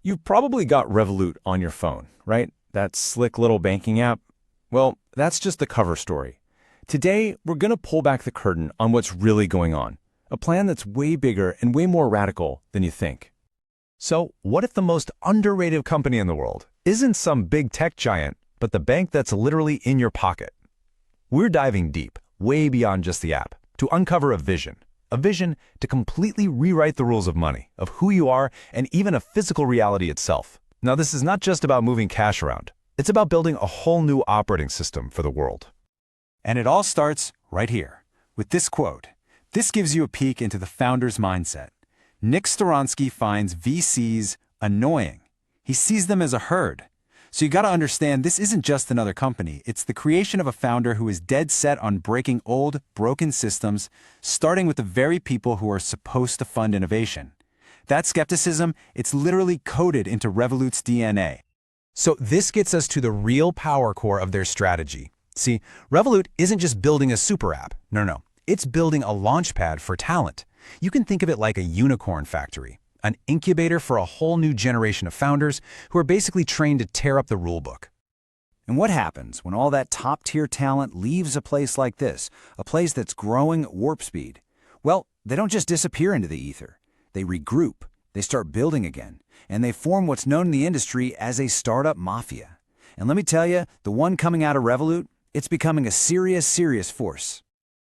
You've probably got Revolut on your phone, right? That slick little banking app. Well, that's just the cover story. Today, we're going to pull back the curtain on what's really going on. A plan that's way bigger and way more radical than you think. So, what if the most underrated company in the world isn't some big tech giant, but the bank that's literally in your pocket? We're diving deep, way beyond just the app, to uncover a vision to completely rewrite the rules of money, of who you are, and even a physical reality itself. Now, this is not just about moving cash around. It's about building a whole new operating system for the world. And it all starts right here, with this quote. This gives you a peek into the founder's mindset. Nick Storonsky finds VCs annoying. He sees them as a herd. So you got to understand, this isn't just another company. It's the creation of a founder who is dead set on breaking old, broken systems, starting with the very people who are supposed to fund innovation. That skepticism, it's literally coded into Revolut's DNA. So this gets us to the real power core of their strategy. See, Revolut isn't just building a super app. No. It's building a launchpad for talent. You can think of it like a unicorn factory, an incubator for a whole new generation of founders who are basically trained to tear up the rulebook. And what happens when all that top-tier talent leaves a place like this, a place that's growing at warp speed? Well, they don't just disappear into the ether. They regroup, they start building again, and they form what's known in the industry as a startup mafia. And let me tell you, the one coming out of Revolut, it's becoming a serious force.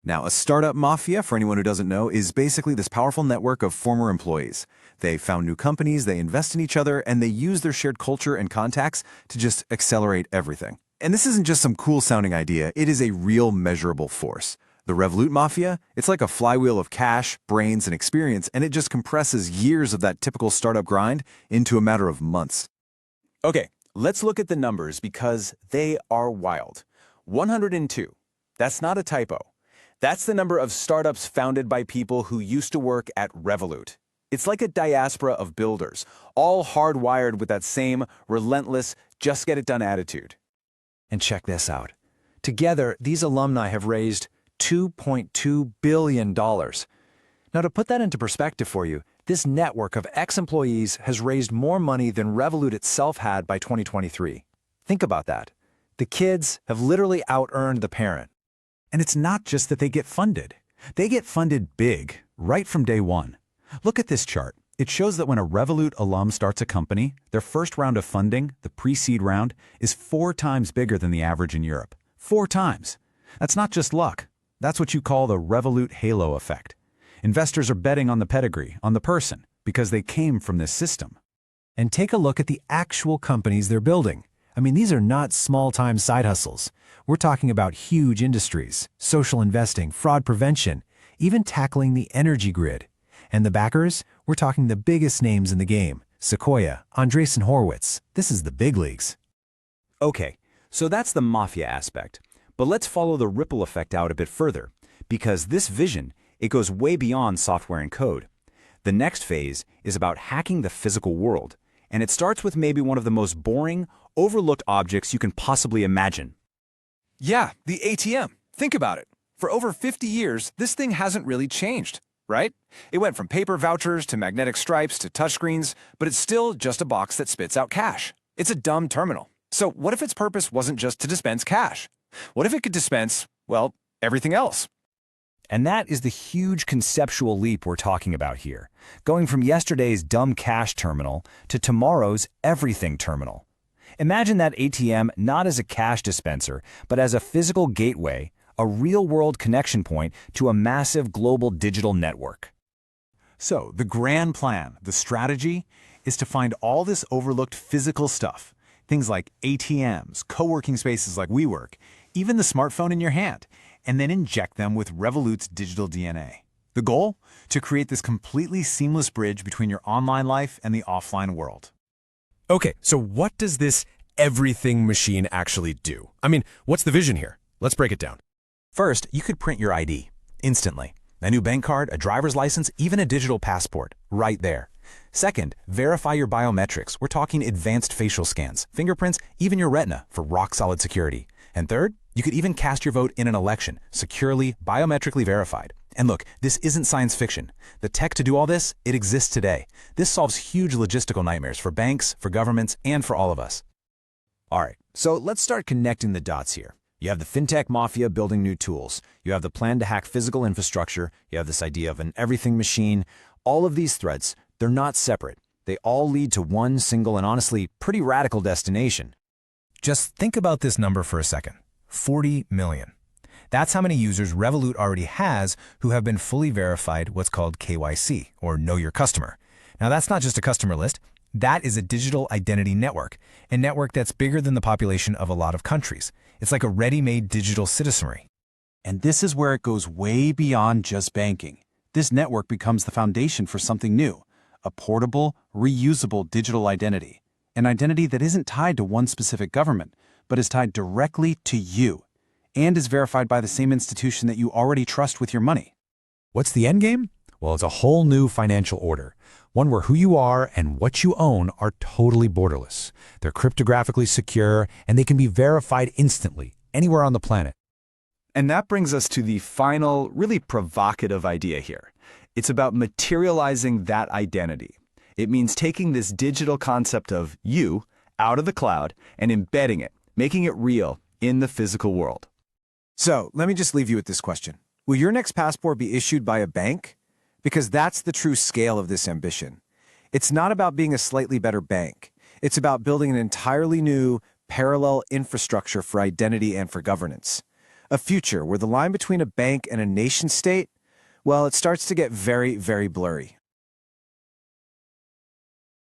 Now, a startup mafia, for anyone who doesn't know, is basically this powerful network of former employees. They found new companies, they invest in each other, and they use their shared culture and contacts to just accelerate everything. And this isn't just some cool-sounding idea, it is a real measurable force. The Revolut Mafia, it's like a flywheel of cash, brains, and experience, and it just compresses years of that typical startup grind into a matter of months. Okay, let's look at the numbers because they are wild. 102. That's not a typo. That's the number of startups founded by people who used to work at Revolut. It's like a diaspora of builders, all hardwired with that same relentless, just-get-it-done attitude. And check this out. Together, these alumni have raised $2.2 billion. Now, to put that into perspective for you, this network of ex-employees has raised more money than Revolut itself had by 2023. Think about that. The kids have literally out-earned the parent. And it's not just that they get funded. They get funded big, right from day one. Look at this chart. It shows that when a Revolut alum starts a company, their first round of funding, the pre-seed round, is 4 times bigger than the average in Europe. 4 times. That's not just luck. That's what you call the Revolut halo effect. Investors are betting on the pedigree, on the person, because they came from this system. And take a look at the actual companies they're building. I mean, these are not small-time side hustles. We're talking about huge industries, social investing, fraud prevention, even tackling the energy grid. And the backers? We're talking the biggest names in the game. Sequoia, Andreessen Horowitz. This is the big leagues. Okay, so that's the mafia aspect. But let's follow the ripple effect out a bit further, because this vision, it goes way beyond software and code. The next phase is about hacking the physical world, and it starts with maybe one of the most boring, overlooked objects you can possibly imagine. Yeah, the ATM. Think about it. For over 50 years, this thing hasn't really changed, right? It went from paper vouchers to magnetic stripes to touchscreens, but it's still just a box that spits out cash. It's a dumb terminal. So what if its purpose wasn't just to dispense cash? What if it could dispense, well, everything else? And that is the huge conceptual leap we're talking about here, going from yesterday's dumb cash terminal to tomorrow's everything terminal. Imagine that ATM not as a cash dispenser, but as a physical gateway, a real-world connection point to a massive global digital network. So, the grand plan, the strategy, is to find all this overlooked physical stuff, things like ATMs, co-working spaces like WeWork, even the smartphone in your hand, and then inject them with Revolut's digital DNA. The goal? To create this completely seamless bridge between your online life and the offline world. Okay, so what does this everything machine actually do? I mean, what's the vision here? Let's break it down. First, you could print your ID instantly. A new bank card, a driver's license, even a digital passport, right there. Second, verify your biometrics. We're talking advanced facial scans, fingerprints, even your retina for rock-solid security. And third, you could even cast your vote in an election, securely, biometrically verified. And look, this isn't science fiction. The tech to do all this, it exists today. This solves huge logistical nightmares for banks, for governments, and for all of us. All right, so let's start connecting the dots here. You have the Fintech Mafia building new tools. You have the plan to hack physical infrastructure. You have this idea of an everything machine. All of these threads, they're not separate. They all lead to one single and honestly pretty radical destination. Just think about this number for a second. 40 million. That's how many users Revolut already has who have been fully verified what's called KYC, or Know Your Customer. Now, that's not just a customer list. That is a digital identity network, a network that's bigger than the population of a lot of countries. It's like a ready-made digital citizenry. And this is where it goes way beyond just banking. This network becomes the foundation for something new, a portable, reusable digital identity. An identity that isn't tied to one specific government, but is tied directly to you, and is verified by the same institution that you already trust with your money. What's the end game? Well, it's a whole new financial order, one where who you are and what you own are totally borderless. They're cryptographically secure, and they can be verified instantly, anywhere on the planet. And that brings us to the final, really provocative idea here. It's about materializing that identity. It means taking this digital concept of you out of the cloud and embedding it, making it real in the physical world. So let me just leave you with this question. Will your next passport be issued by a bank? Because that's the true scale of this ambition. It's not about being a slightly better bank. It's about building an entirely new, parallel infrastructure for identity and for governance. A future where the line between a bank and a nation state, well, it starts to get very, very blurry.